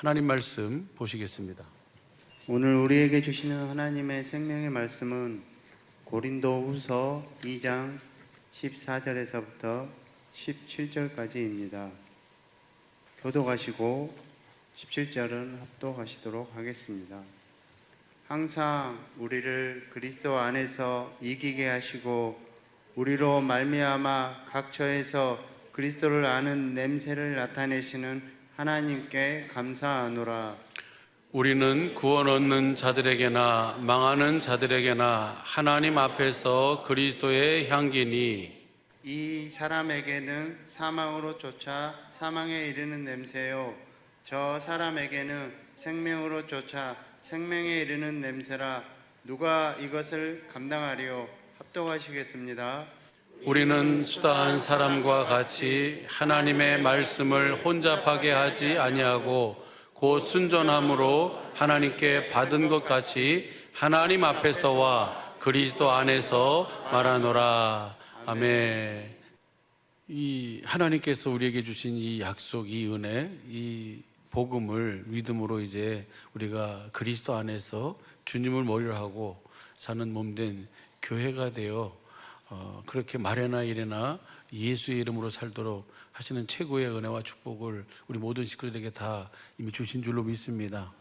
하나님 말씀 보시겠습니다. 오늘 우리에게 주시는 하나님의 생명의 말씀은 고린도후서 2장 14절에서부터 17절까지입니다. 교독하시고 17절은 합독하시도록 하겠습니다. 항상 우리를 그리스도 안에서 이기게 하시고 우리로 말미암아 각처에서 그리스도를 아는 냄새를 나타내시는 하나님께 감사하노라. 우리는 구원 얻는 자들에게나 망하는 자들에게나 하나님 앞에서 그리스도의 향기니 이 사람에게는 사망으로 쫓아 사망에 이르는 냄새요 저 사람에게는 생명으로 쫓아 생명에 이르는 냄새라. 누가 이것을 감당하리요? 합독하시겠습니다. 우리는 수다한 사람과 같이 하나님의 말씀을 혼잡하게 하지 아니하고 곧 순전함으로 하나님께 받은 것 같이 하나님 앞에서와 그리스도 안에서 말하노라. 아멘. 이 하나님께서 우리에게 주신 이 약속, 이 은혜, 이 복음을 믿음으로 이제 우리가 그리스도 안에서 주님을 머리로 하고 사는 몸된 교회가 되어 그렇게 말에나 이래나 예수의 이름으로 살도록 하시는 최고의 은혜와 축복을 우리 모든 식구들에게 다 이미 주신 줄로 믿습니다.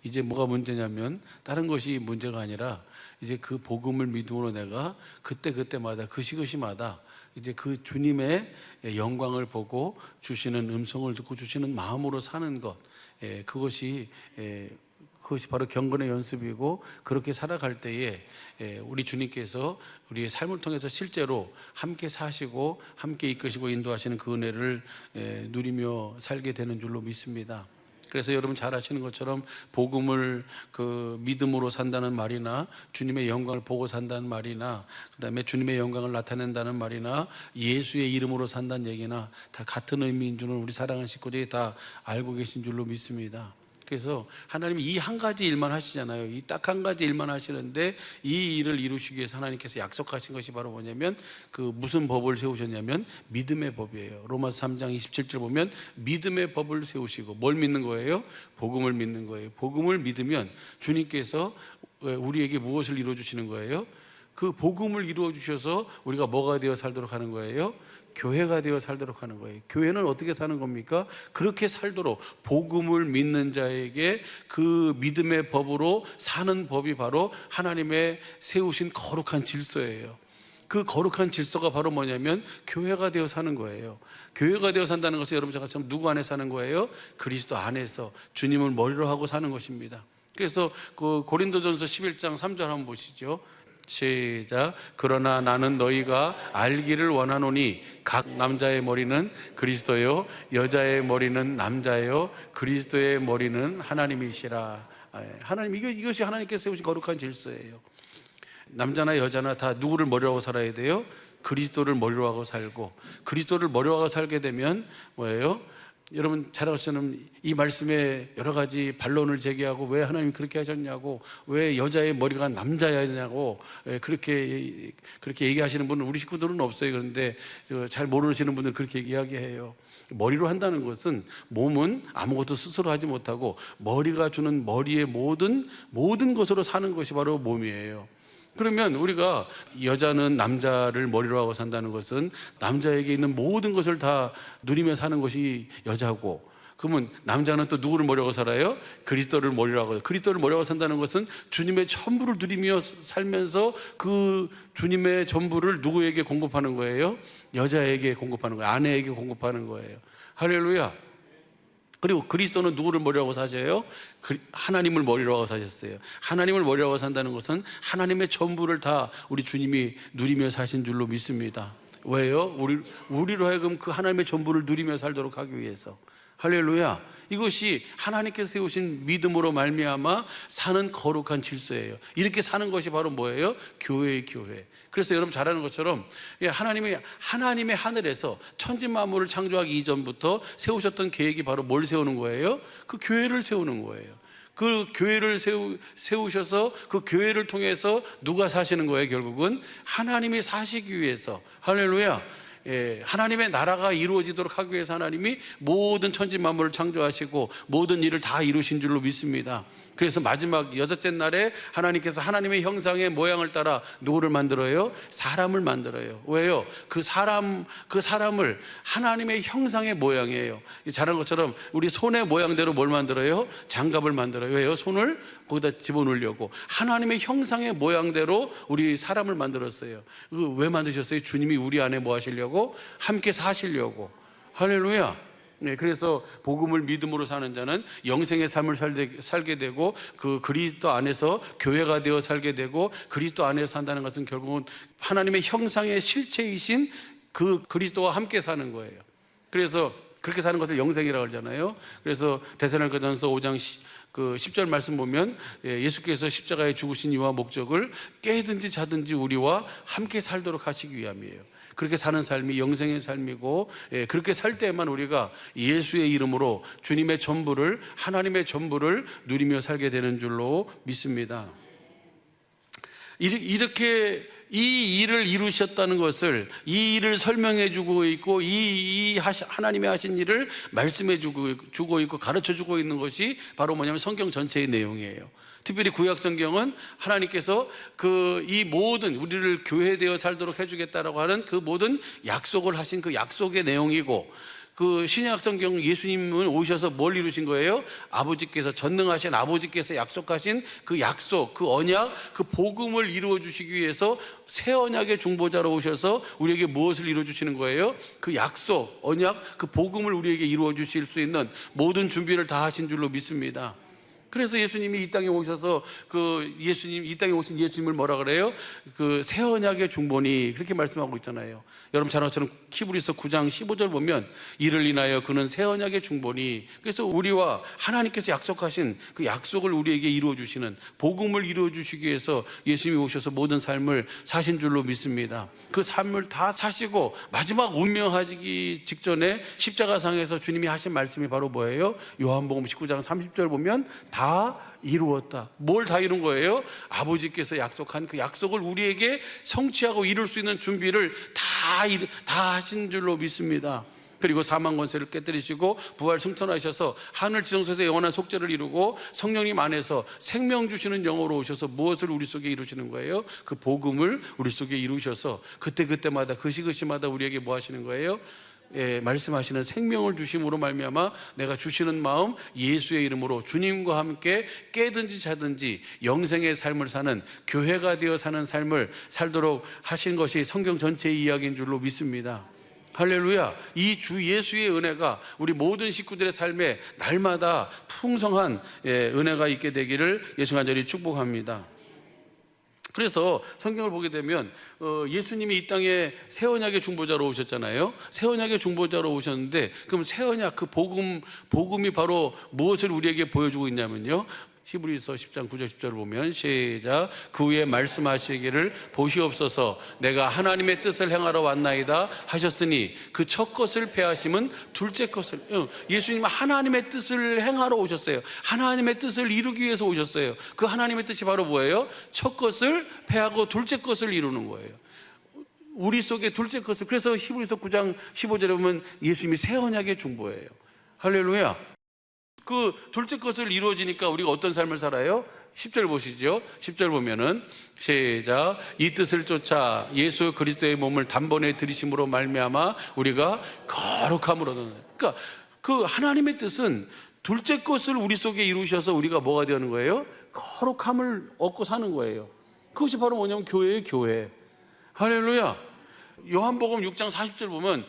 이제 뭐가 문제냐면 다른 것이 문제가 아니라 이제 그 복음을 믿음으로 내가 그때마다 그 시마다 이제 그 주님의 영광을 보고 주시는 음성을 듣고 주시는 마음으로 사는 것, 그것이 바로 경건의 연습이고, 그렇게 살아갈 때에 우리 주님께서 우리의 삶을 통해서 실제로 함께 사시고 함께 이끄시고 인도하시는 그 은혜를 누리며 살게 되는 줄로 믿습니다. 그래서 여러분 잘 아시는 것처럼 복음을 그 믿음으로 산다는 말이나 주님의 영광을 보고 산다는 말이나 그다음에 주님의 영광을 나타낸다는 말이나 예수의 이름으로 산다는 얘기나 다 같은 의미인 줄은 우리 사랑하는 식구들이 다 알고 계신 줄로 믿습니다. 그래서 하나님이 이 한 가지 일만 하시잖아요. 이 딱 한 가지 일만 하시는데 이 일을 이루시기 위해서 하나님께서 약속하신 것이 바로 뭐냐면 그 무슨 법을 세우셨냐면 믿음의 법이에요. 로마서 3장 27절 보면 믿음의 법을 세우시고 뭘 믿는 거예요? 복음을 믿는 거예요. 복음을 믿으면 주님께서 우리에게 무엇을 이루어주시는 거예요? 그 복음을 이루어주셔서 우리가 뭐가 되어 살도록 하는 거예요? 교회가 되어 살도록 하는 거예요. 교회는 어떻게 사는 겁니까? 그렇게 살도록 복음을 믿는 자에게 그 믿음의 법으로 사는 법이 바로 하나님의 세우신 거룩한 질서예요. 그 거룩한 질서가 바로 뭐냐면 교회가 되어 사는 거예요. 교회가 되어 산다는 것은 여러분 저처럼 누구 안에 사는 거예요? 그리스도 안에서 주님을 머리로 하고 사는 것입니다. 그래서 그 고린도전서 11장 3절 한번 보시죠. 시작. 그러나 나는 너희가 알기를 원하노니 각 남자의 머리는 그리스도요 여자의 머리는 남자요 그리스도의 머리는 하나님이시라. 하나님, 이것이 하나님께서 세우신 거룩한 질서예요. 남자나 여자나 다 누구를 머리로 하고 살아야 돼요? 그리스도를 머리로 하고 살고, 그리스도를 머리로 하고 살게 되면 뭐예요? 여러분 잘 아시는 이 말씀에 여러 가지 반론을 제기하고 왜 하나님이 그렇게 하셨냐고, 왜 여자의 머리가 남자였냐고 그렇게 얘기하시는 분은 우리 식구들은 없어요. 그런데 잘 모르시는 분들은 그렇게 이야기해요. 머리로 한다는 것은 몸은 아무것도 스스로 하지 못하고 머리가 주는 머리의 모든 것으로 사는 것이 바로 몸이에요. 그러면 우리가 여자는 남자를 머리로 하고 산다는 것은 남자에게 있는 모든 것을 다 누리며 사는 것이 여자고, 그러면 남자는 또 누구를 머리로 하고 살아요? 그리스도를 머리로 하고. 그리스도를 머리로 하고 산다는 것은 주님의 전부를 누리며 살면서 그 주님의 전부를 누구에게 공급하는 거예요? 여자에게 공급하는 거예요. 아내에게 공급하는 거예요. 할렐루야. 그리고 그리스도는 누구를 머리로 하고 사셔요? 하나님을 머리로 하고 사셨어요. 하나님을 머리로 하고 산다는 것은 하나님의 전부를 다 우리 주님이 누리며 사신 줄로 믿습니다. 왜요? 우리로 하여금 그 하나님의 전부를 누리며 살도록 하기 위해서. 할렐루야. 이것이 하나님께서 세우신 믿음으로 말미암아 사는 거룩한 질서예요. 이렇게 사는 것이 바로 뭐예요? 교회의 교회. 그래서 여러분 잘 아는 것처럼 하나님의 하늘에서 천지 만물을 창조하기 이전부터 세우셨던 계획이 바로 뭘 세우는 거예요? 그 교회를 세우는 거예요. 그 교회를 세우셔서 그 교회를 통해서 누가 사시는 거예요? 결국은 하나님이 사시기 위해서. 할렐루야. 하나님의 나라가 이루어지도록 하기 위해서 하나님이 모든 천지 만물을 창조하시고 모든 일을 다 이루신 줄로 믿습니다. 그래서 마지막 여섯째 날에 하나님께서 하나님의 형상의 모양을 따라 누구를 만들어요? 사람을 만들어요. 왜요? 그 사람을 하나님의 형상의 모양이에요. 잘한 것처럼 우리 손의 모양대로 뭘 만들어요? 장갑을 만들어요. 왜요? 손을 거기다 집어넣으려고. 하나님의 형상의 모양대로 우리 사람을 만들었어요. 왜 만드셨어요? 주님이 우리 안에 뭐 하시려고? 함께 사시려고. 할렐루야. 네, 그래서 복음을 믿음으로 사는 자는 영생의 삶을 살게 되고 그 그리스도 안에서 교회가 되어 살게 되고 그리스도 안에서 산다는 것은 결국은 하나님의 형상의 실체이신 그 그리스도와 함께 사는 거예요. 그래서 그렇게 사는 것을 영생이라고 하잖아요. 그래서 데살로니가전서 5장 10절 말씀 보면 예수께서 십자가에 죽으신 이유와 목적을 깨든지 자든지 우리와 함께 살도록 하시기 위함이에요. 그렇게 사는 삶이 영생의 삶이고 그렇게 살 때만 우리가 예수의 이름으로 주님의 전부를 하나님의 전부를 누리며 살게 되는 줄로 믿습니다. 이렇게 이 일을 이루셨다는 것을 이 일을 설명해 주고 있고 이 하나님이 하신 일을 말씀해 주고 있고 가르쳐 주고 있는 것이 바로 뭐냐면 성경 전체의 내용이에요. 특별히 구약 성경은 하나님께서 이 모든 우리를 교회되어 살도록 해주겠다라고 하는 그 모든 약속을 하신 그 약속의 내용이고 그 신약 성경 예수님은 오셔서 뭘 이루신 거예요? 아버지께서 전능하신 아버지께서 약속하신 그 약속, 그 언약, 그 복음을 이루어 주시기 위해서 새 언약의 중보자로 오셔서 우리에게 무엇을 이루어 주시는 거예요? 그 약속, 언약, 그 복음을 우리에게 이루어 주실 수 있는 모든 준비를 다 하신 줄로 믿습니다. 그래서 예수님이 이 땅에 오셔서 이 땅에 오신 예수님을 뭐라 그래요? 그 새 언약의 중보니 그렇게 말씀하고 있잖아요. 여러분 잘 아시는 히브리서 9장 15절 보면 이를 인하여 그는 새 언약의 중보니, 그래서 우리와 하나님께서 약속하신 그 약속을 우리에게 이루어 주시는 복음을 이루어 주시기 위해서 예수님이 오셔서 모든 삶을 사신 줄로 믿습니다. 그 삶을 다 사시고 마지막 운명하시기 직전에 십자가상에서 주님이 하신 말씀이 바로 뭐예요? 요한복음 19장 30절 보면 다 이루었다. 뭘 다 이룬 거예요? 아버지께서 약속한 그 약속을 우리에게 성취하고 이룰 수 있는 준비를 다 하신 줄로 믿습니다. 그리고 사망 권세를 깨뜨리시고 부활 승천하셔서 하늘 지성소에서 영원한 속죄를 이루고 성령님 안에서 생명 주시는 영으로 오셔서 무엇을 우리 속에 이루시는 거예요? 그 복음을 우리 속에 이루셔서 그때마다 그 시마다 우리에게 뭐 하시는 거예요? 말씀하시는 생명을 주심으로 말미암아 내가 주시는 마음 예수의 이름으로 주님과 함께 깨든지 자든지 영생의 삶을 사는 교회가 되어 사는 삶을 살도록 하신 것이 성경 전체의 이야기인 줄로 믿습니다. 할렐루야. 이 주 예수의 은혜가 우리 모든 식구들의 삶에 날마다 풍성한 은혜가 있게 되기를 예수 간절히 축복합니다. 그래서 성경을 보게 되면 예수님이 이 땅에 새 언약의 중보자로 오셨잖아요. 새 언약의 중보자로 오셨는데 그럼 새 언약 그 복음이 바로 무엇을 우리에게 보여주고 있냐면요, 히브리서 10장 9절 10절을 보면 시작. 그 후에 말씀하시기를 보시옵소서 내가 하나님의 뜻을 행하러 왔나이다 하셨으니 그 첫 것을 폐하심은 둘째 것을. 예수님은 하나님의 뜻을 행하러 오셨어요. 하나님의 뜻을 이루기 위해서 오셨어요. 그 하나님의 뜻이 바로 뭐예요? 첫 것을 폐하고 둘째 것을 이루는 거예요. 우리 속에 둘째 것을. 그래서 히브리서 9장 15절에 보면 예수님이 새 언약의 중보예요. 할렐루야. 그 둘째 것을 이루어지니까 우리가 어떤 삶을 살아요? 10절 보시죠. 10절 보면은 시작. 이 뜻을 쫓아 예수 그리스도의 몸을 단번에 들이심으로 말미암아 우리가 거룩함으로. 그러니까 그 하나님의 뜻은 둘째 것을 우리 속에 이루셔서 우리가 뭐가 되는 거예요? 거룩함을 얻고 사는 거예요. 그것이 바로 뭐냐면 교회의 교회. 할렐루야. 요한복음 6장 40절 보면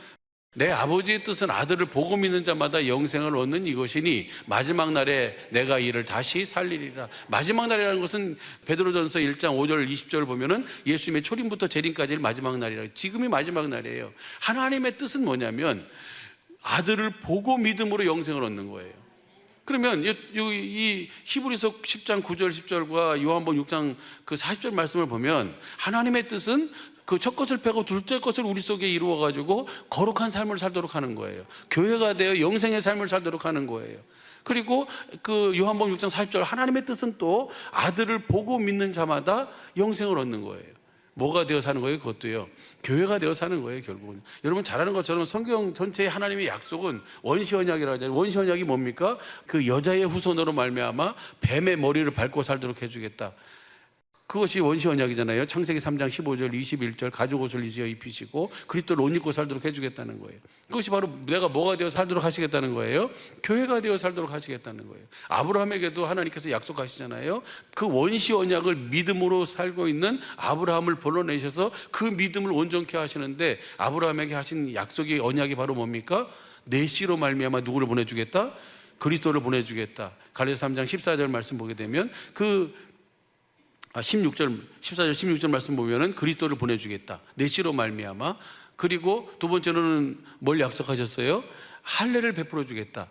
내 아버지의 뜻은 아들을 보고 믿는 자마다 영생을 얻는 이것이니 마지막 날에 내가 이를 다시 살리리라. 마지막 날이라는 것은 베드로전서 1장 5절 20절을 보면은 예수님의 초림부터 재림까지를 마지막 날이라. 지금이 마지막 날이에요. 하나님의 뜻은 뭐냐면 아들을 보고 믿음으로 영생을 얻는 거예요. 그러면 이 히브리서 10장 9절 10절과 요한복음 6장 그 40절 말씀을 보면 하나님의 뜻은 그 첫 것을 빼고 둘째 것을 우리 속에 이루어 가지고 거룩한 삶을 살도록 하는 거예요. 교회가 되어 영생의 삶을 살도록 하는 거예요. 그리고 그 요한복음 6장 40절 하나님의 뜻은 또 아들을 보고 믿는 자마다 영생을 얻는 거예요. 뭐가 되어 사는 거예요? 그것도요. 교회가 되어 사는 거예요, 결국은. 여러분 잘 아는 것처럼 성경 전체의 하나님의 약속은 원시언약이라고 하잖아요. 원시언약이 뭡니까? 그 여자의 후손으로 말미암아 뱀의 머리를 밟고 살도록 해주겠다. 그것이 원시언약이잖아요. 창세기 3장 15절 21절 가죽 옷을 이지어 입히시고 그리스도를 옷 입고 살도록 해주겠다는 거예요. 그것이 바로 내가 뭐가 되어 살도록 하시겠다는 거예요. 교회가 되어 살도록 하시겠다는 거예요. 아브라함에게도 하나님께서 약속하시잖아요. 그 원시언약을 믿음으로 살고 있는 아브라함을 불러내셔서 그 믿음을 온전케 하시는데, 아브라함에게 하신 약속의 언약이 바로 뭡니까? 내 씨로 말미암아 누구를 보내주겠다? 그리스도를 보내주겠다. 갈라디아서 3장 14절 말씀 보게 되면 14절 16절 말씀 보면은 그리스도를 보내주겠다. 내 씨로 말미암아. 그리고 두 번째로는 뭘 약속하셨어요? 할례를 베풀어 주겠다.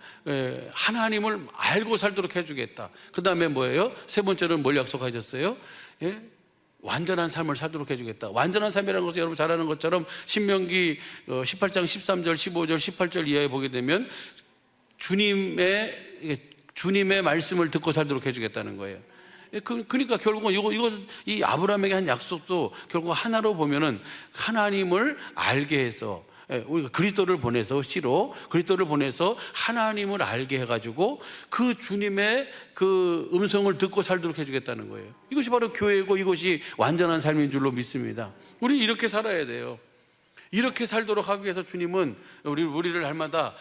하나님을 알고 살도록 해주겠다. 그 다음에 뭐예요? 세 번째로는 뭘 약속하셨어요? 완전한 삶을 살도록 해주겠다. 완전한 삶이라는 것은 여러분 잘 아는 것처럼 신명기 18장 13절 15절 18절 이하에 보게 되면 주님의 말씀을 듣고 살도록 해주겠다는 거예요. 그러니까 결국은 이 아브라함에게 한 약속도 결국 하나로 보면은 하나님을 알게 해서, 우리가 그리스도를 보내서 씨로 그리스도를 보내서 하나님을 알게 해가지고 그 주님의 그 음성을 듣고 살도록 해주겠다는 거예요. 이것이 바로 교회고 이것이 완전한 삶인 줄로 믿습니다. 우리 이렇게 살아야 돼요. 이렇게 살도록 하기 위해서 주님은 우리를 날마다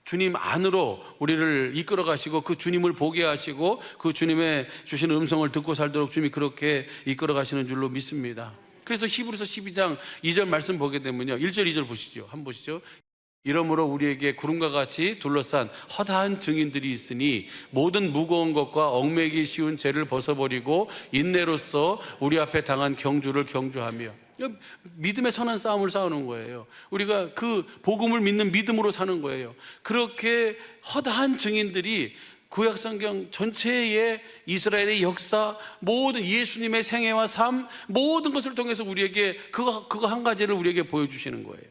주님 안으로 우리를 이끌어 가시고 그 주님을 보게 하시고 그 주님의 주시는 음성을 듣고 살도록 주님이 그렇게 이끌어 가시는 줄로 믿습니다. 그래서 히브리서 12장 2절 말씀 보게 되면요, 1절 2절 보시죠. 한번 보시죠. 이러므로 우리에게 구름과 같이 둘러싼 허다한 증인들이 있으니 모든 무거운 것과 얽매기 쉬운 죄를 벗어버리고 인내로써 우리 앞에 당한 경주를 경주하며. 믿음의 선한 싸움을 싸우는 거예요. 우리가 그 복음을 믿는 믿음으로 사는 거예요. 그렇게 허다한 증인들이 구약성경 전체의 이스라엘의 역사, 모든 예수님의 생애와 삶, 모든 것을 통해서 우리에게 그거 한 가지를 우리에게 보여주시는 거예요.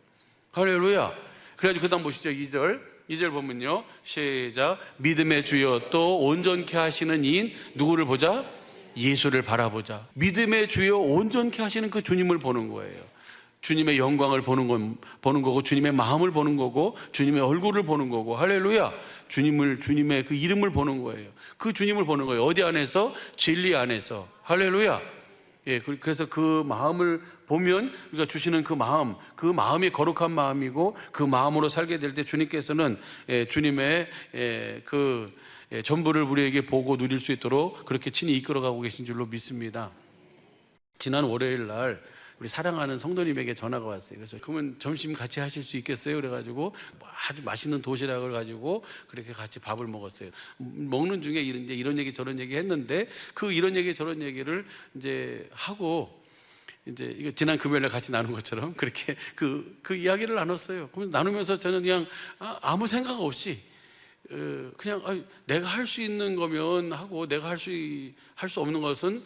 할렐루야. 그래가지고 그 다음 보시죠. 2절 보면요, 시작. 믿음의 주여 또 온전케 하시는 이인 누구를 보자? 예수를 바라보자. 믿음의 주여 온전케 하시는 그 주님을 보는 거예요. 주님의 영광을 보는 거고, 주님의 마음을 보는 거고, 주님의 얼굴을 보는 거고. 할렐루야. 주님의 그 이름을 보는 거예요. 그 주님을 보는 거예요. 어디 안에서? 진리 안에서. 할렐루야. 그래서 그 마음을 보면 우리가 주시는 그 마음이 거룩한 마음이고, 그 마음으로 살게 될 때 주님께서는 주님의 그 전부를 우리에게 보고 누릴 수 있도록 그렇게 친히 이끌어가고 계신 줄로 믿습니다. 지난 월요일 날 우리 사랑하는 성도님에게 전화가 왔어요. 그래서 그러면 점심 같이 하실 수 있겠어요? 그래가지고 아주 맛있는 도시락을 가지고 그렇게 같이 밥을 먹었어요. 먹는 중에 이런 얘기 저런 얘기 했는데, 그 이런 얘기 저런 얘기를 이제 하고, 이제 이거 지난 금요일에 같이 나눈 것처럼 그렇게 그 이야기를 나눴어요. 그럼 나누면서 저는 그냥 아무 생각 없이 그냥 내가 할 수 있는 거면 하고, 내가 할 수 없는 것은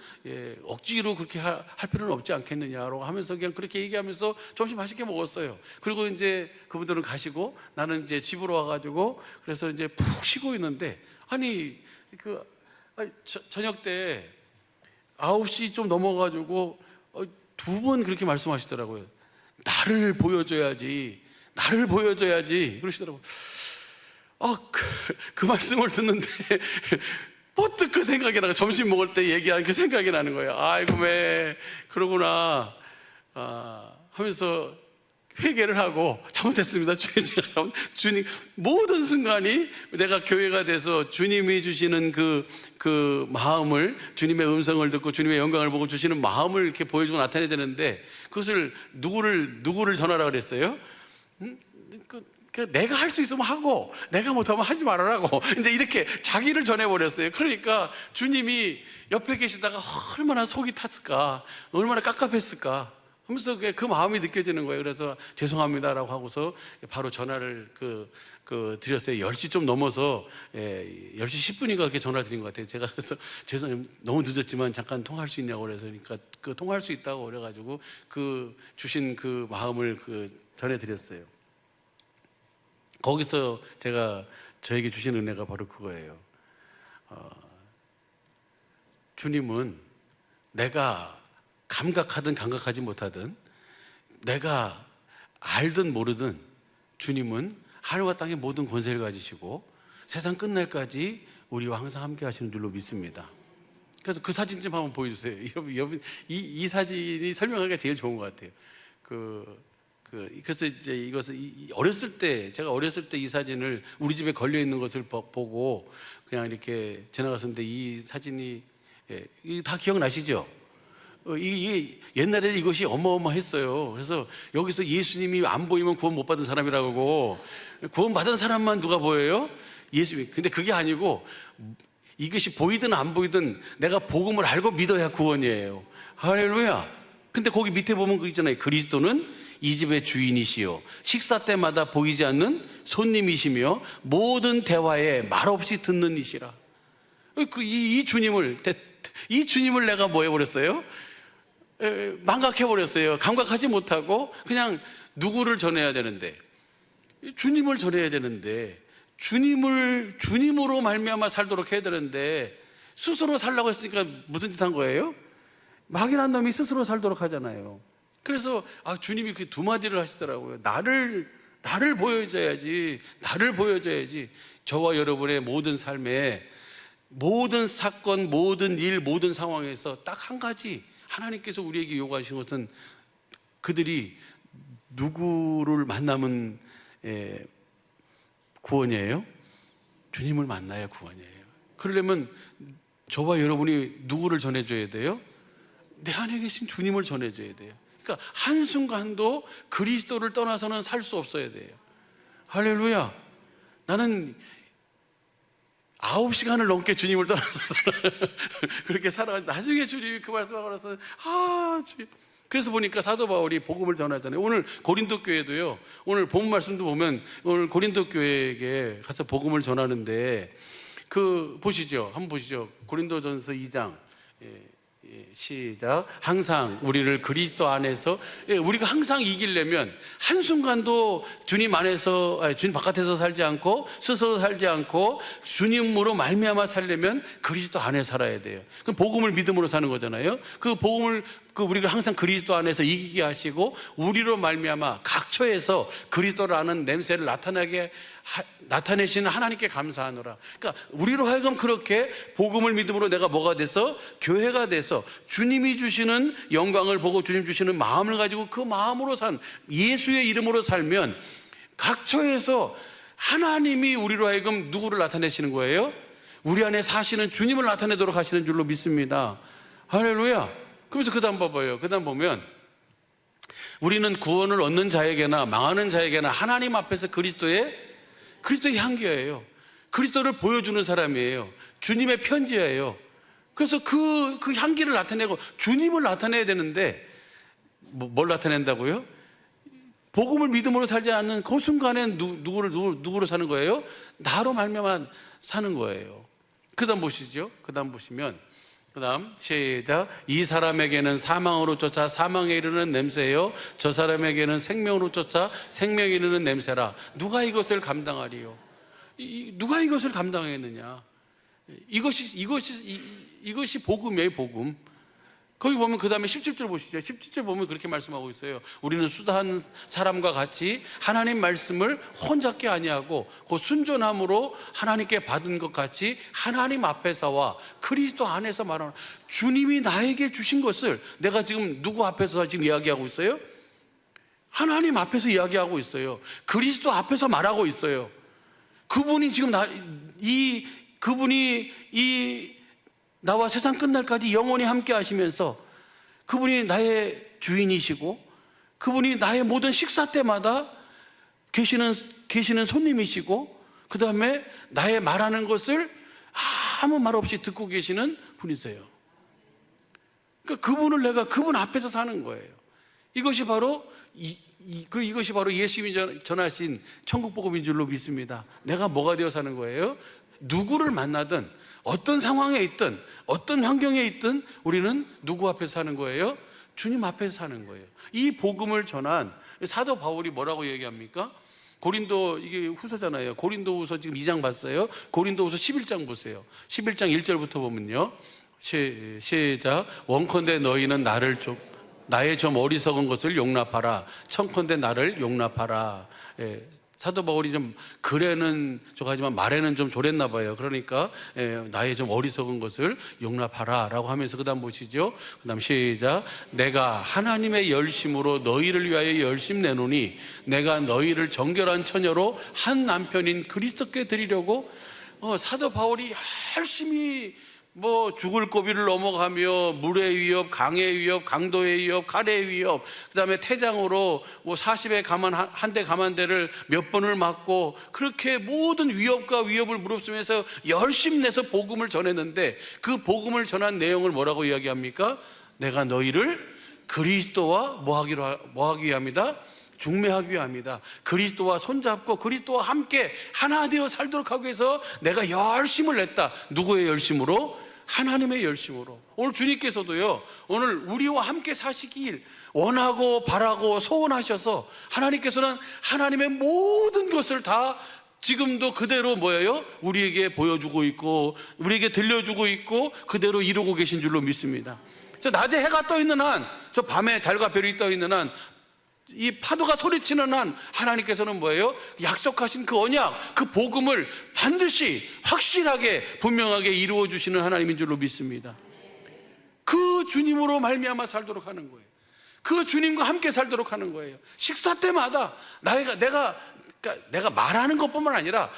억지로 그렇게 할 필요는 없지 않겠느냐라고 하면서 그냥 그렇게 얘기하면서 점심 맛있게 먹었어요. 그리고 이제 그분들은 가시고 나는 이제 집으로 와가지고 그래서 이제 푹 쉬고 있는데, 저녁 때 9시 좀 넘어가지고 두 번 그렇게 말씀하시더라고요. 나를 보여줘야지 그러시더라고요. 그 말씀을 듣는데 버뜩 그 생각이 나고, 점심 먹을 때 얘기한 그 생각이 나는 거예요. 아이고 왜 그러구나 하면서 회개를 하고, 잘못했습니다. 주님, 모든 순간이 내가 교회가 돼서 주님이 주시는 그 마음을, 주님의 음성을 듣고 주님의 영광을 보고 주시는 마음을 이렇게 보여주고 나타내야 되는데, 그것을 누구를 전하라 그랬어요? 내가 할 수 있으면 하고 내가 못하면 하지 말아라고 이제 이렇게 자기를 전해버렸어요. 그러니까 주님이 옆에 계시다가 얼마나 속이 탔을까, 얼마나 깝깝했을까 하면서 그 마음이 느껴지는 거예요. 그래서 죄송합니다라고 하고서 바로 전화를 드렸어요. 10시 좀 넘어서 10시 10분인가 그렇게 전화를 드린 것 같아요. 제가 그래서 죄송해요, 너무 늦었지만 잠깐 통화할 수 있냐고 그래서, 그러니까 통화할 수 있다고 그래가지고 주신 그 마음을 전해드렸어요. 거기서 제가 저에게 주신 은혜가 바로 그거예요. 주님은 내가 감각하든 감각하지 못하든 내가 알든 모르든 주님은 하늘과 땅의 모든 권세를 가지시고 세상 끝날까지 우리와 항상 함께 하시는 줄로 믿습니다. 그래서 그 사진 좀 한번 보여주세요. 여러분, 이 사진이 설명하기가 제일 좋은 것 같아요. 그래서 이제 이것을 제가 어렸을 때 이 사진을 우리 집에 걸려 있는 것을 보고 그냥 이렇게 지나갔었는데 이 사진이 다 기억나시죠? 이게 옛날에 이것이 어마어마했어요. 그래서 여기서 예수님이 안 보이면 구원 못 받은 사람이라고, 구원 받은 사람만 누가 보여요? 예수님. 근데 그게 아니고 이것이 보이든 안 보이든 내가 복음을 알고 믿어야 구원이에요. 할렐루야. 근데 거기 밑에 보면 그 있잖아요. 그리스도는 이 집의 주인이시요 식사 때마다 보이지 않는 손님이시며 모든 대화에 말없이 듣는 이시라. 이 주님을 내가 뭐 해버렸어요? 망각해버렸어요. 감각하지 못하고 그냥 누구를 전해야 되는데, 주님을 전해야 되는데, 주님으로 말미암아 살도록 해야 되는데 스스로 살라고 했으니까 무슨 짓 한 거예요? 막연한 놈이 스스로 살도록 하잖아요. 그래서 주님이 그 두 마디를 하시더라고요. 나를 보여줘야지. 나를 보여줘야지. 저와 여러분의 모든 삶에, 모든 사건, 모든 일, 모든 상황에서 딱 한 가지 하나님께서 우리에게 요구하신 것은 그들이 누구를 만나면 구원이에요? 주님을 만나야 구원이에요. 그러려면 저와 여러분이 누구를 전해줘야 돼요? 내 안에 계신 주님을 전해줘야 돼요. 그러니까 한순간도 그리스도를 떠나서는 살 수 없어야 돼요. 할렐루야. 나는 9시간을 넘게 주님을 떠나서 그렇게 살아가지고 나중에 주님이 그 말씀하고 나서 주님. 그래서 보니까 사도 바울이 복음을 전하잖아요. 오늘 고린도 교회도요, 오늘 본 말씀도 보면 오늘 고린도 교회에게 가서 복음을 전하는데 보시죠. 한번 보시죠. 고린도전서 2장 시작. 항상 우리를 그리스도 안에서, 우리가 항상 이기려면 한순간도 주님 안에서, 주님 바깥에서 살지 않고 스스로 살지 않고 주님으로 말미암아 살려면 그리스도 안에 살아야 돼요. 그럼 복음을 믿음으로 사는 거잖아요. 그 복음을 우리가 항상 그리스도 안에서 이기게 하시고 우리로 말미암아 각처에서 그리스도를 아는 냄새를 나타내시는 하나님께 감사하노라. 그러니까 우리로 하여금 그렇게 복음을 믿음으로 내가 뭐가 돼서 교회가 돼서 주님이 주시는 영광을 보고 주님 주시는 마음을 가지고 그 마음으로 예수의 이름으로 살면 각처에서 하나님이 우리로 하여금 누구를 나타내시는 거예요? 우리 안에 사시는 주님을 나타내도록 하시는 줄로 믿습니다. 할렐루야. 그래서 그 다음 봐봐요. 그 다음 보면 우리는 구원을 얻는 자에게나 망하는 자에게나 하나님 앞에서 그리스도의 향기예요. 그리스도를 보여주는 사람이에요. 주님의 편지예요. 그래서 그 향기를 나타내고 주님을 나타내야 되는데 뭘 나타낸다고요? 복음을 믿음으로 살지 않는 그 순간에 누구로 사는 거예요? 나로 말미암아 사는 거예요. 그 다음 보시죠. 그 다음 보시면 시작. 이 사람에게는 사망으로 쫓아 사망에 이르는 냄새요 저 사람에게는 생명으로 쫓아 생명에 이르는 냄새라. 누가 이것을 감당하리요? 누가 이것을 감당하겠느냐? 이것이 복음이에요. 복음. 거기 보면 그 다음에 17절 보시죠. 17절 보면 그렇게 말씀하고 있어요. 우리는 수다한 사람과 같이 하나님 말씀을 혼잡게 아니하고 그 순전함으로 하나님께 받은 것 같이 하나님 앞에서와 그리스도 안에서 말하는, 주님이 나에게 주신 것을 내가 지금 누구 앞에서 지금 이야기하고 있어요? 하나님 앞에서 이야기하고 있어요. 그리스도 앞에서 말하고 있어요. 그분이 지금 나와 세상 끝날까지 영원히 함께 하시면서 그분이 나의 주인이시고 그분이 나의 모든 식사 때마다 계시는 손님이시고 그 다음에 나의 말하는 것을 아무 말 없이 듣고 계시는 분이세요. 그러니까 그분 앞에서 사는 거예요. 이것이 바로 예수님이 전하신 천국복음인 줄로 믿습니다. 내가 뭐가 되어 사는 거예요? 누구를 만나든 어떤 상황에 있든 어떤 환경에 있든 우리는 누구 앞에서 사는 거예요? 주님 앞에서 사는 거예요. 이 복음을 전한 사도 바울이 뭐라고 얘기합니까? 고린도, 이게 후서잖아요. 고린도후서 지금 2장 봤어요. 고린도후서 11장 보세요. 11장 1절부터 보면요, 시작. 원컨대 너희는 나의 좀 어리석은 것을 용납하라. 청컨대 나를 용납하라. 사도 바울이 좀 글에는 저하지만 말에는 좀 졸했나 봐요. 그러니까 나의 좀 어리석은 것을 용납하라 라고 하면서 그 다음 보시죠. 그 다음 시작. 내가 하나님의 열심으로 너희를 위하여 열심 내노니 내가 너희를 정결한 처녀로 한 남편인 그리스도께 드리려고. 사도 바울이 열심히 죽을 고비를 넘어가며 물의 위협, 강의 위협, 강도의 위협, 칼의 위협, 그 다음에 태장으로 40에 한 대 가만대를 몇 번을 맞고 그렇게 모든 위협과 위협을 무릅쓰면서 열심 내서 복음을 전했는데 그 복음을 전한 내용을 뭐라고 이야기합니까? 내가 너희를 그리스도와 뭐하기 위함이다? 중매하기 위함이다. 그리스도와 손잡고 그리스도와 함께 하나 되어 살도록 하기 위해서 내가 열심을 냈다. 누구의 열심으로? 하나님의 열심으로. 오늘 주님께서도요, 오늘 우리와 함께 사시길 원하고 바라고 소원하셔서 하나님께서는 하나님의 모든 것을 다 지금도 그대로 우리에게 보여주고 있고 우리에게 들려주고 있고 그대로 이루고 계신 줄로 믿습니다. 저 낮에 해가 떠 있는 한, 저 밤에 달과 별이 떠 있는 한, 이 파도가 소리치는 한 하나님께서는 약속하신 그 언약, 그 복음을 반드시 확실하게 분명하게 이루어 주시는 하나님인 줄로 믿습니다. 그 주님으로 말미암아 살도록 하는 거예요. 그 주님과 함께 살도록 하는 거예요. 식사 때마다 내가 말하는 것뿐만 아니라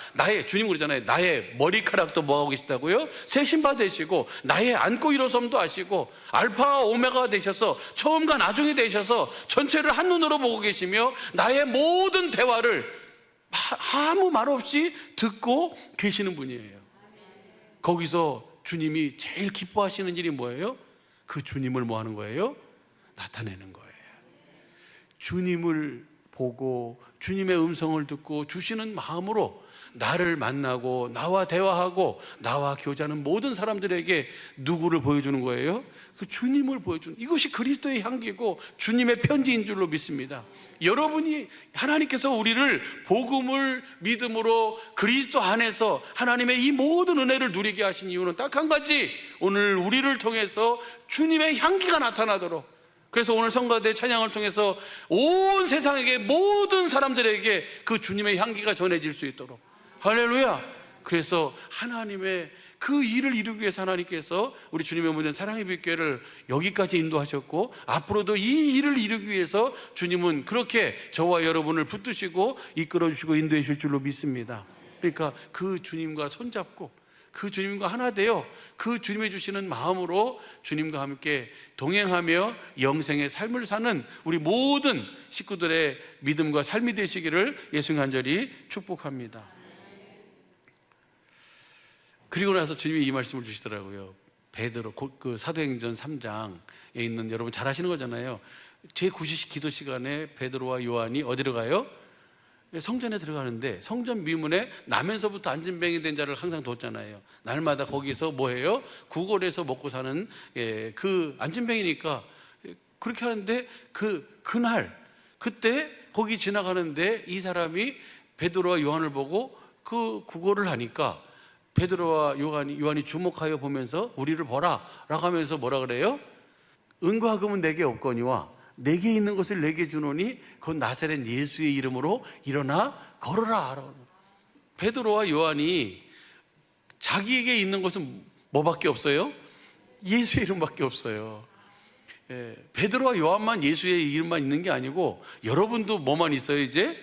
주님 그러잖아요. 나의 머리카락도 뭐하고 계시다고요? 세신바 되시고 나의 앉고 일어섬도 아시고 알파와 오메가가 되셔서 처음과 나중이 되셔서 전체를 한눈으로 보고 계시며 나의 모든 대화를 아무 말 없이 듣고 계시는 분이에요. 거기서 주님이 제일 기뻐하시는 일이 뭐예요? 그 주님을 뭐 하는 거예요? 나타내는 거예요. 주님을 보고 주님의 음성을 듣고 주시는 마음으로 나를 만나고 나와 대화하고 나와 교제하는 모든 사람들에게 누구를 보여주는 거예요? 그 주님을 보여주는, 이것이 그리스도의 향기고 주님의 편지인 줄로 믿습니다. 여러분이, 하나님께서 우리를 복음을 믿음으로 그리스도 안에서 하나님의 이 모든 은혜를 누리게 하신 이유는 딱 한 가지, 오늘 우리를 통해서 주님의 향기가 나타나도록. 그래서 오늘 성가대 찬양을 통해서 온 세상에게, 모든 사람들에게 그 주님의 향기가 전해질 수 있도록. 할렐루야. 그래서 하나님의 그 일을 이루기 위해서 하나님께서 우리 주님의 모든 사랑의 빛교회를 여기까지 인도하셨고, 앞으로도 이 일을 이루기 위해서 주님은 그렇게 저와 여러분을 붙드시고 이끌어 주시고 인도해 주실 줄로 믿습니다. 그러니까 그 주님과 손잡고 그 주님과 하나 되어 그 주님이 주시는 마음으로 주님과 함께 동행하며 영생의 삶을 사는 우리 모든 식구들의 믿음과 삶이 되시기를 예수님 간절히 축복합니다. 그리고 나서 주님이 이 말씀을 주시더라고요. 베드로, 그 사도행전 3장에 있는, 여러분 잘 아시는 거잖아요. 제9시 기도 시간에 베드로와 요한이 어디로 가요? 성전에 들어가는데 성전 미문에 나면서부터 안진뱅이 된 자를 항상 뒀잖아요. 날마다 거기서 뭐해요? 구걸해서 먹고 사는 그 안진뱅이니까 그렇게 하는데 그때 거기 지나가는데 이 사람이 베드로와 요한을 보고 그 구걸을 하니까 베드로와 요한이 주목하여 보면서 우리를 보라 라고 하면서 뭐라 그래요? 은과 금은 내게 없거니와 내게 있는 것을 내게 주노니 곧 나사렛 예수의 이름으로 일어나 걸어라. 베드로와 요한이 자기에게 있는 것은 뭐밖에 없어요? 예수의 이름밖에 없어요. 베드로와 요한만 예수의 이름만 있는 게 아니고 여러분도 뭐만 있어요 이제?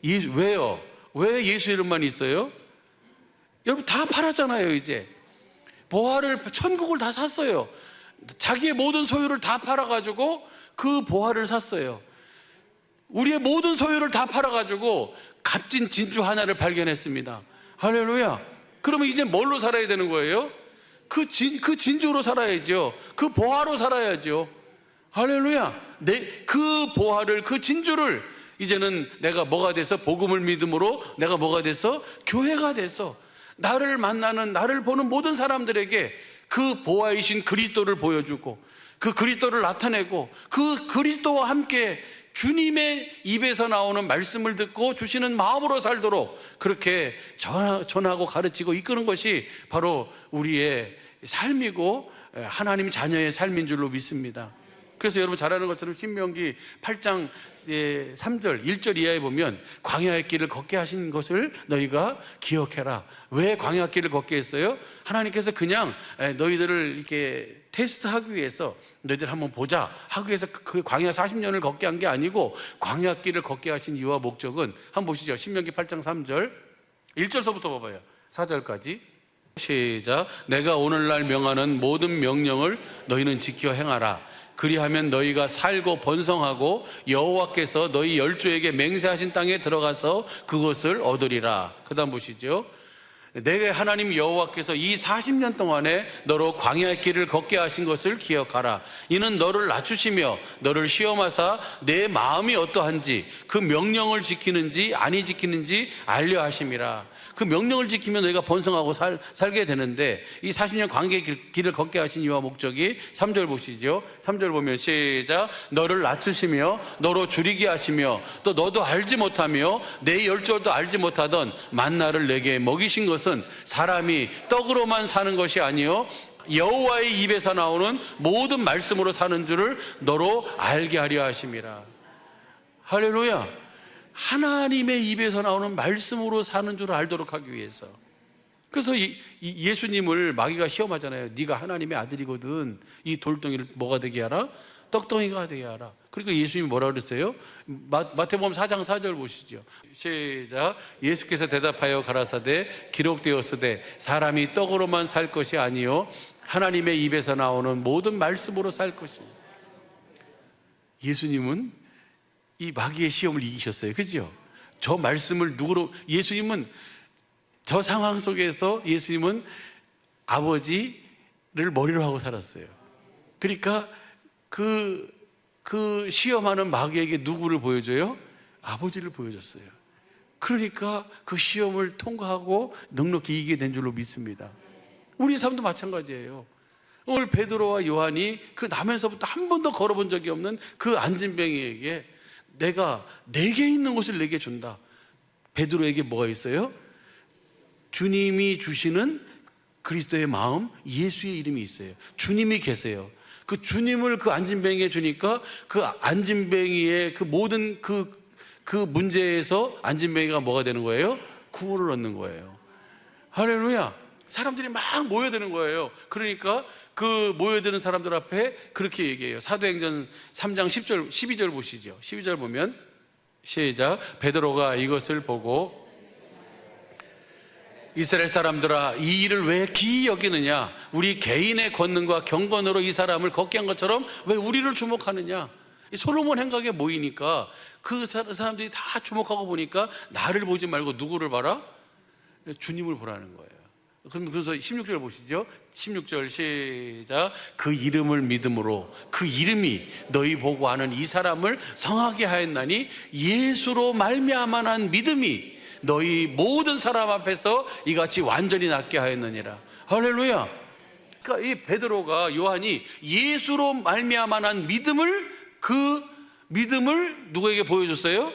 왜요? 왜 예수 이름만 있어요? 여러분 다 팔았잖아요. 이제 천국을 다 샀어요. 자기의 모든 소유를 다 팔아가지고 그 보화를 샀어요. 우리의 모든 소유를 다 팔아가지고 값진 진주 하나를 발견했습니다. 할렐루야. 그러면 이제 뭘로 살아야 되는 거예요? 그 진주로 살아야죠. 그 보화로 살아야죠. 할렐루야. 그 보화를, 그 진주를 이제는 내가 뭐가 돼서, 복음을 믿음으로 내가 뭐가 돼서, 교회가 돼서 나를 만나는, 나를 보는 모든 사람들에게 그 보화이신 그리스도를 보여주고 그 그리스도를 나타내고 그 그리스도와 함께 주님의 입에서 나오는 말씀을 듣고 주시는 마음으로 살도록 그렇게 전하고 가르치고 이끄는 것이 바로 우리의 삶이고 하나님 자녀의 삶인 줄로 믿습니다. 그래서 여러분 잘 아는 것처럼 신명기 8장 3절 1절 이하에 보면 광야의 길을 걷게 하신 것을 너희가 기억해라. 왜 광야 길을 걷게 했어요? 하나님께서 그냥 너희들을 이렇게 테스트하기 위해서 너희들 한번 보자 하기 위해서 그 광야 40년을 걷게 한 게 아니고 광야 길을 걷게 하신 이유와 목적은 한번 보시죠. 신명기 8장 3절 1절서부터 봐봐요. 4절까지 시작. 내가 오늘날 명하는 모든 명령을 너희는 지켜 행하라. 그리하면 너희가 살고 번성하고 여호와께서 너희 열조에게 맹세하신 땅에 들어가서 그것을 얻으리라. 그 다음 보시죠. 내 하나님 여호와께서 이 40년 동안에 너로 광야의 길을 걷게 하신 것을 기억하라. 이는 너를 낮추시며 너를 시험하사 내 마음이 어떠한지 그 명령을 지키는지 아니 지키는지 알려 하심이라. 그 명령을 지키면 너희가 번성하고 살게 되는데 이 40년 광야의 길을 걷게 하신 이유와 목적이 3절 보시죠. 3절 보면 시작. 너를 낮추시며 너로 줄이게 하시며 또 너도 알지 못하며 내 열조도 알지 못하던 만나를 내게 먹이신 것은 사람이 떡으로만 사는 것이 아니요 여호와의 입에서 나오는 모든 말씀으로 사는 줄을 너로 알게 하려 하심이라. 할렐루야. 하나님의 입에서 나오는 말씀으로 사는 줄 알도록 하기 위해서. 그래서 예수님을 마귀가 시험하잖아요. 네가 하나님의 아들이거든 이 돌덩이를 뭐가 되게 하라? 떡덩이가 되게 하라. 그러니까 예수님이 뭐라 그랬어요? 마태복음 4장 4절 보시죠. 시작. 예수께서 대답하여 가라사대 기록되었으되 사람이 떡으로만 살 것이 아니요 하나님의 입에서 나오는 모든 말씀으로 살 것입니다. 예수님은 이 마귀의 시험을 이기셨어요. 그죠? 저 말씀을 누구로, 예수님은 저 상황 속에서 예수님은 아버지를 머리로 하고 살았어요. 그러니까 그 시험하는 마귀에게 누구를 보여줘요? 아버지를 보여줬어요. 그러니까 그 시험을 통과하고 넉넉히 이기게 된 줄로 믿습니다. 우리 삶도 마찬가지예요. 오늘 베드로와 요한이 그 나면서부터 한 번도 걸어본 적이 없는 그 안진뱅이에게 내가 내게 있는 것을 내게 준다. 베드로에게 뭐가 있어요? 주님이 주시는 그리스도의 마음, 예수의 이름이 있어요. 주님이 계세요. 그 주님을 그 안진뱅이에 주니까 그 안진뱅이의 그 모든 그 문제에서 안진뱅이가 뭐가 되는 거예요? 구원을 얻는 거예요. 할렐루야. 사람들이 막 모여드는 거예요. 그러니까 그 모여드는 사람들 앞에 그렇게 얘기해요. 사도행전 3장 10절, 12절 보시죠. 12절 보면 시작. 베드로가 이것을 보고 이스라엘 사람들아 이 일을 왜 기이 여기느냐? 우리 개인의 권능과 경건으로 이 사람을 걷게 한 것처럼 왜 우리를 주목하느냐? 이 솔로몬 행각에 모이니까 그 사람들이 다 주목하고 보니까 나를 보지 말고 누구를 봐라? 주님을 보라는 거예요. 그래서 16절 보시죠. 16절 시작. 그 이름을 믿음으로 그 이름이 너희 보고 아는 이 사람을 성하게 하였나니 예수로 말미암아 난 믿음이 너희 모든 사람 앞에서 이같이 완전히 낫게 하였느니라. 할렐루야. 그러니까 이 베드로가 요한이 예수로 말미암아 난 믿음을 그 믿음을 누구에게 보여줬어요?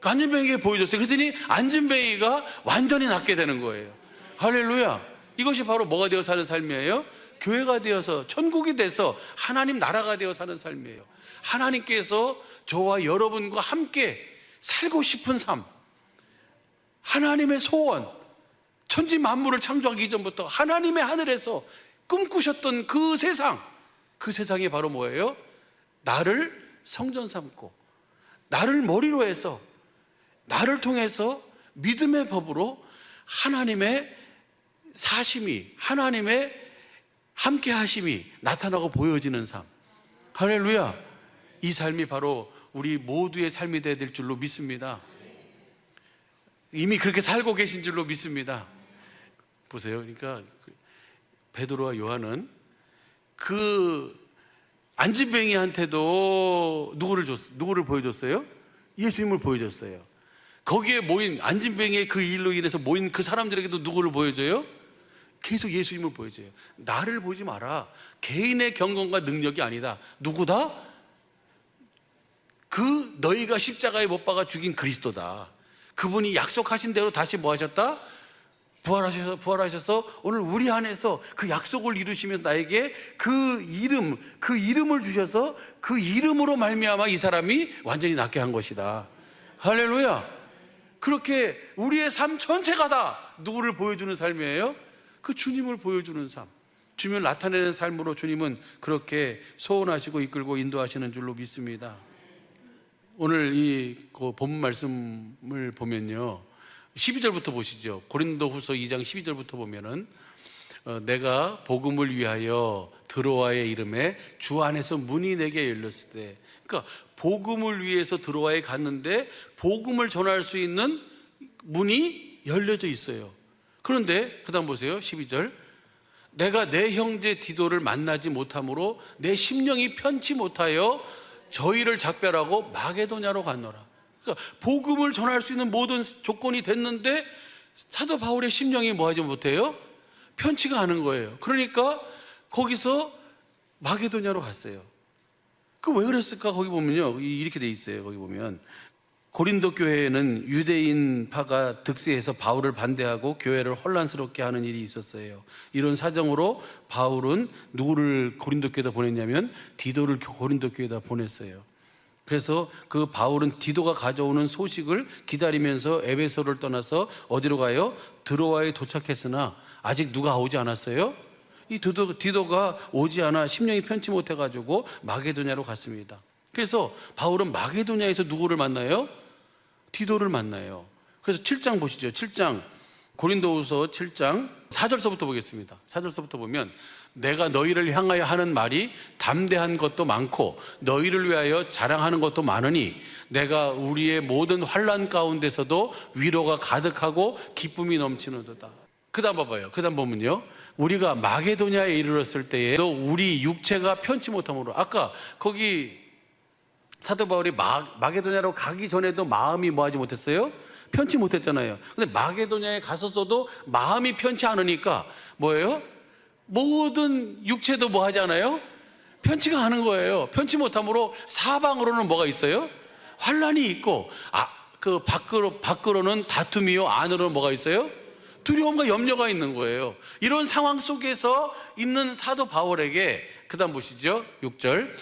안진뱅이에게 보여줬어요. 그랬더니 안진뱅이가 완전히 낫게 되는 거예요. 할렐루야. 이것이 바로 뭐가 되어 사는 삶이에요? 교회가 되어서 천국이 돼서 하나님 나라가 되어 사는 삶이에요. 하나님께서 저와 여러분과 함께 살고 싶은 삶, 하나님의 소원, 천지 만물을 창조하기 이전부터 하나님의 하늘에서 꿈꾸셨던 그 세상, 그 세상이 바로 뭐예요? 나를 성전 삼고 나를 머리로 해서 나를 통해서 믿음의 법으로 하나님의 사심이, 하나님의 함께 하심이 나타나고 보여지는 삶. 할렐루야. 이 삶이 바로 우리 모두의 삶이 되어야 될 줄로 믿습니다. 이미 그렇게 살고 계신 줄로 믿습니다. 보세요. 그러니까 베드로와 요한은 그 안진뱅이한테도 누구를 보여줬어요? 예수님을 보여줬어요. 거기에 모인 안진뱅이의 그 일로 인해서 모인 그 사람들에게도 누구를 보여줘요? 계속 예수님을 보여줘요. 나를 보지 마라. 개인의 경건과 능력이 아니다. 누구다? 그 너희가 십자가에 못 박아 죽인 그리스도다. 그분이 약속하신 대로 다시 뭐 하셨다? 부활하셔서 오늘 우리 안에서 그 약속을 이루시면서 나에게 그 이름을 주셔서 그 이름으로 말미암아 이 사람이 완전히 낫게 한 것이다. 할렐루야. 그렇게 우리의 삶 전체가 다 누구를 보여주는 삶이에요? 그 주님을 보여주는 삶, 주님을 나타내는 삶으로 주님은 그렇게 소원하시고 이끌고 인도하시는 줄로 믿습니다. 오늘 이 본문 말씀을 보면요, 12절부터 보시죠. 고린도후서 2장 12절부터 보면은 내가 복음을 위하여 드로아의 이름에 주 안에서 문이 내게 열렸을 때, 그러니까 복음을 위해서 드로아에 갔는데 복음을 전할 수 있는 문이 열려져 있어요. 그런데 그 다음 보세요. 12절, 내가 내 형제 디도를 만나지 못함으로 내 심령이 편치 못하여 저희를 작별하고 마게도냐로 갔노라. 그러니까 복음을 전할 수 있는 모든 조건이 됐는데 사도 바울의 심령이 뭐하지 못해요? 편치가 않은 거예요. 그러니까 거기서 마게도냐로 갔어요. 그 왜 그랬을까? 거기 보면요, 이렇게 돼 있어요. 거기 보면 고린도 교회에는 유대인파가 득세해서 바울을 반대하고 교회를 혼란스럽게 하는 일이 있었어요. 이런 사정으로 바울은 누구를 고린도 교회에다 보냈냐면 디도를 고린도 교회에다 보냈어요. 그래서 그 바울은 디도가 가져오는 소식을 기다리면서 에베소를 떠나서 어디로 가요? 드로아에 도착했으나 아직 누가 오지 않았어요? 이 디도가 오지 않아 심령이 편치 못해가지고 마게도냐로 갔습니다. 그래서 바울은 마게도냐에서 누구를 만나요? 디도를 만나요. 그래서 7장 보시죠. 7장, 고린도후서 7장 4절서부터 보겠습니다. 4절서부터 보면 내가 너희를 향하여 하는 말이 담대한 것도 많고 너희를 위하여 자랑하는 것도 많으니 내가 우리의 모든 환난 가운데서도 위로가 가득하고 기쁨이 넘치는도다. 그 다음 봐봐요. 그 다음 보면요, 우리가 마게도냐에 이르렀을 때에 우리 육체가 편치 못함으로, 아까 거기 사도 바울이 마게도냐로 가기 전에도 마음이 뭐하지 못했어요? 편치 못했잖아요. 근데 마게도냐에 갔었어도 마음이 편치 않으니까 뭐예요? 모든 육체도 뭐 하지 않아요? 편치가 않은 거예요. 편치 못함으로 사방으로는 뭐가 있어요? 환란이 있고, 그 밖으로는 다툼이요, 안으로는 뭐가 있어요? 두려움과 염려가 있는 거예요. 이런 상황 속에서 있는 사도 바울에게 그 다음 보시죠. 6절,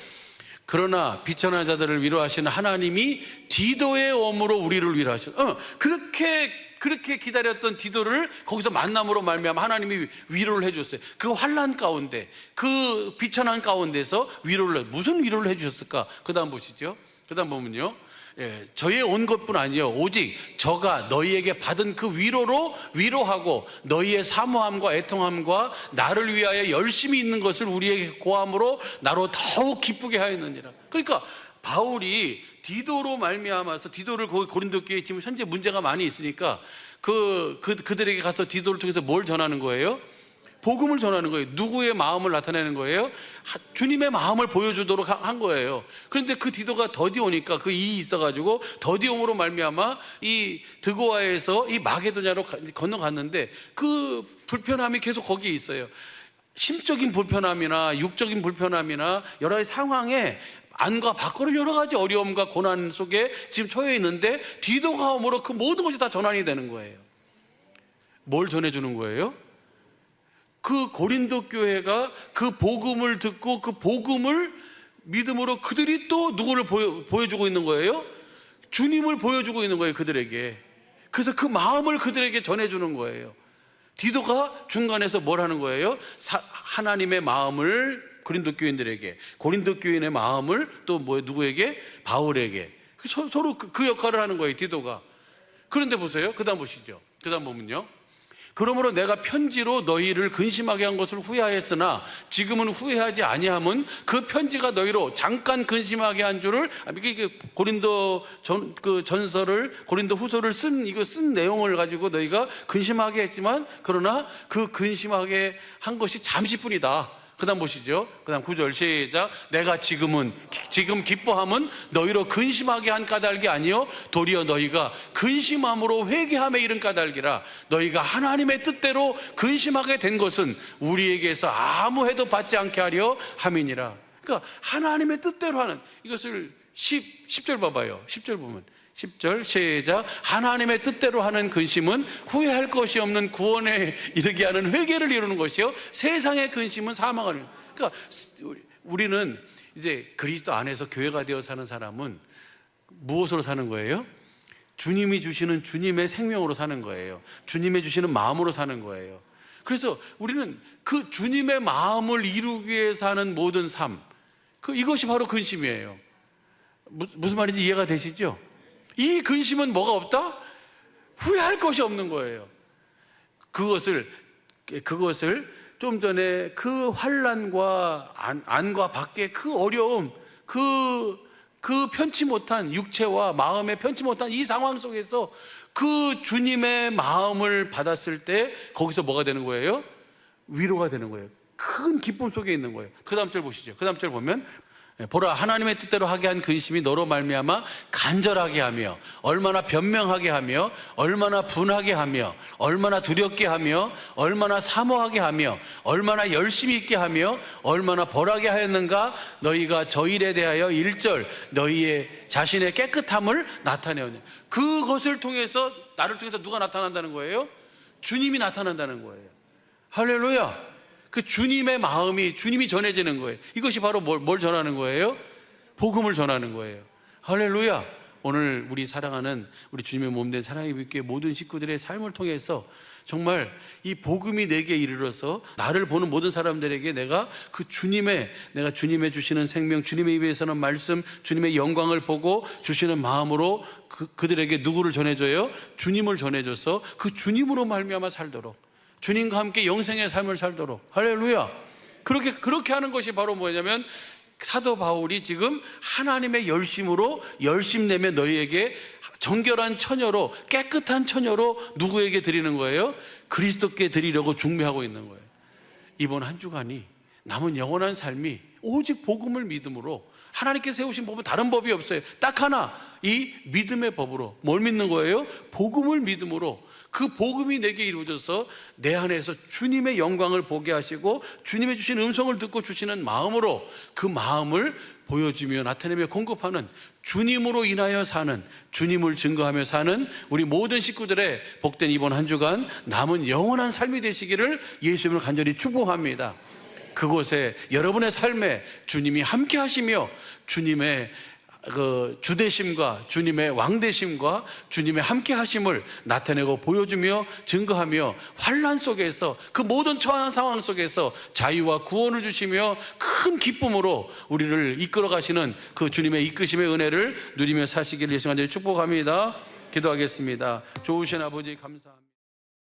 그러나 비천한 자들을 위로하시는 하나님이 디도의 엄으로 우리를 위로하시는, 그렇게 기다렸던 디도를 거기서 만남으로 말미암아 하나님이 위로를 해줬어요. 그 환난 가운데, 그 비천한 가운데서 무슨 위로를 해주셨을까? 그 다음 보시죠. 그 다음 보면요, 저의 온 것뿐 아니요 오직 저가 너희에게 받은 그 위로로 위로하고 너희의 사모함과 애통함과 나를 위하여 열심히 있는 것을 우리에게 고함으로 나로 더욱 기쁘게 하였느니라. 그러니까 바울이 디도로 말미암아서, 디도를 거기 고린도 교회에 지금 현재 문제가 많이 있으니까 그들에게 가서 디도를 통해서 뭘 전하는 거예요? 복음을 전하는 거예요. 누구의 마음을 나타내는 거예요? 주님의 마음을 보여주도록 한 거예요. 그런데 그 디도가 더디 오니까, 그 일이 있어가지고 더디 옴으로 말미암아 이 드고아에서 이 마게도냐로 건너갔는데 그 불편함이 계속 거기에 있어요. 심적인 불편함이나 육적인 불편함이나 여러 가지 상황에 안과 밖으로 여러 가지 어려움과 고난 속에 지금 처해 있는데 디도가 오므로 그 모든 것이 다 전환이 되는 거예요. 뭘 전해주는 거예요? 그 고린도 교회가 그 복음을 듣고 그 복음을 믿음으로 그들이 또 누구를 보여주고 있는 거예요? 주님을 보여주고 있는 거예요, 그들에게. 그래서 그 마음을 그들에게 전해주는 거예요. 디도가 중간에서 뭘 하는 거예요? 하나님의 마음을 고린도 교인들에게, 고린도 교인의 마음을 또 누구에게? 바울에게. 서로 그 역할을 하는 거예요, 디도가. 그런데 보세요. 그 다음 보시죠. 그 다음 보면요, 그러므로 내가 편지로 너희를 근심하게 한 것을 후회하였으나 지금은 후회하지 아니함은 그 편지가 너희로 잠깐 근심하게 한 줄을, 고린도 전서를, 고린도 후서를 쓴 내용을 가지고 너희가 근심하게 했지만 그러나 그 근심하게 한 것이 잠시뿐이다. 그 다음 보시죠. 그 다음 9절 시작. 내가 지금 기뻐함은 너희로 근심하게 한 까닭이 아니요 도리어 너희가 근심함으로 회개함에 이른 까닭이라. 너희가 하나님의 뜻대로 근심하게 된 것은 우리에게서 아무 해도 받지 않게 하려 함이니라. 그러니까 하나님의 뜻대로 하는, 이것을 10절 봐봐요. 10절 보면 10절 시작. 하나님의 뜻대로 하는 근심은 후회할 것이 없는 구원에 이르게 하는 회개를 이루는 것이요 세상의 근심은 사망을. 그러니까 우리는 이제 그리스도 안에서 교회가 되어 사는 사람은 무엇으로 사는 거예요? 주님이 주시는 주님의 생명으로 사는 거예요. 주님이 주시는 마음으로 사는 거예요. 그래서 우리는 그 주님의 마음을 이루기 위해서 하는 모든 삶, 이것이 바로 근심이에요. 무슨 말인지 이해가 되시죠? 이 근심은 뭐가 없다? 후회할 것이 없는 거예요. 그것을 좀 전에 그 환난과 안과 밖에 그 어려움, 그 편치 못한 육체와 마음에 편치 못한 이 상황 속에서 그 주님의 마음을 받았을 때 거기서 뭐가 되는 거예요? 위로가 되는 거예요. 큰 기쁨 속에 있는 거예요. 그 다음 절 보시죠. 그 다음 절 보면 보라 하나님의 뜻대로 하게 한 근심이 너로 말미암아 간절하게 하며 얼마나 변명하게 하며 얼마나 분하게 하며 얼마나 두렵게 하며 얼마나 사모하게 하며 얼마나 열심히 있게 하며 얼마나 벌하게 하였는가. 너희가 저 일에 대하여 1절 너희의 자신의 깨끗함을 나타내었냐. 그것을 통해서 나를 통해서 누가 나타난다는 거예요? 주님이 나타난다는 거예요. 할렐루야. 그 주님의 마음이 주님이 전해지는 거예요. 이것이 바로 뭘 전하는 거예요? 복음을 전하는 거예요. 할렐루야. 오늘 우리 사랑하는 우리 주님의 몸된 사랑의 교회 모든 식구들의 삶을 통해서 정말 이 복음이 내게 이르러서 나를 보는 모든 사람들에게 내가 주님의 주시는 생명, 주님의 입에서는 말씀, 주님의 영광을 보고 주시는 마음으로 그들에게 누구를 전해줘요? 주님을 전해줘서 그 주님으로 말미암아 살도록, 주님과 함께 영생의 삶을 살도록. 할렐루야. 그렇게 하는 것이 바로 뭐냐면 사도 바울이 지금 하나님의 열심으로 열심 내며 너희에게 정결한 처녀로, 깨끗한 처녀로 누구에게 드리는 거예요? 그리스도께 드리려고 중매하고 있는 거예요. 이번 한 주간이 남은 영원한 삶이 오직 복음을 믿음으로, 하나님께서 세우신 법은 다른 법이 없어요. 딱 하나, 이 믿음의 법으로. 뭘 믿는 거예요? 복음을 믿음으로. 그 복음이 내게 이루어져서 내 안에서 주님의 영광을 보게 하시고 주님의 주신 음성을 듣고 주시는 마음으로 그 마음을 보여주며 나타내며 공급하는, 주님으로 인하여 사는, 주님을 증거하며 사는 우리 모든 식구들의 복된 이번 한 주간 남은 영원한 삶이 되시기를 예수님을 간절히 축복합니다. 그곳에 여러분의 삶에 주님이 함께 하시며 주님의 주되심과 주님의 왕되심과 주님의 함께 하심을 나타내고 보여주며 증거하며 환난 속에서 그 모든 처한 상황 속에서 자유와 구원을 주시며 큰 기쁨으로 우리를 이끌어 가시는 그 주님의 이끄심의 은혜를 누리며 사시기를 예수 간절히 축복합니다. 기도하겠습니다. 좋으신 아버지 감사합니다.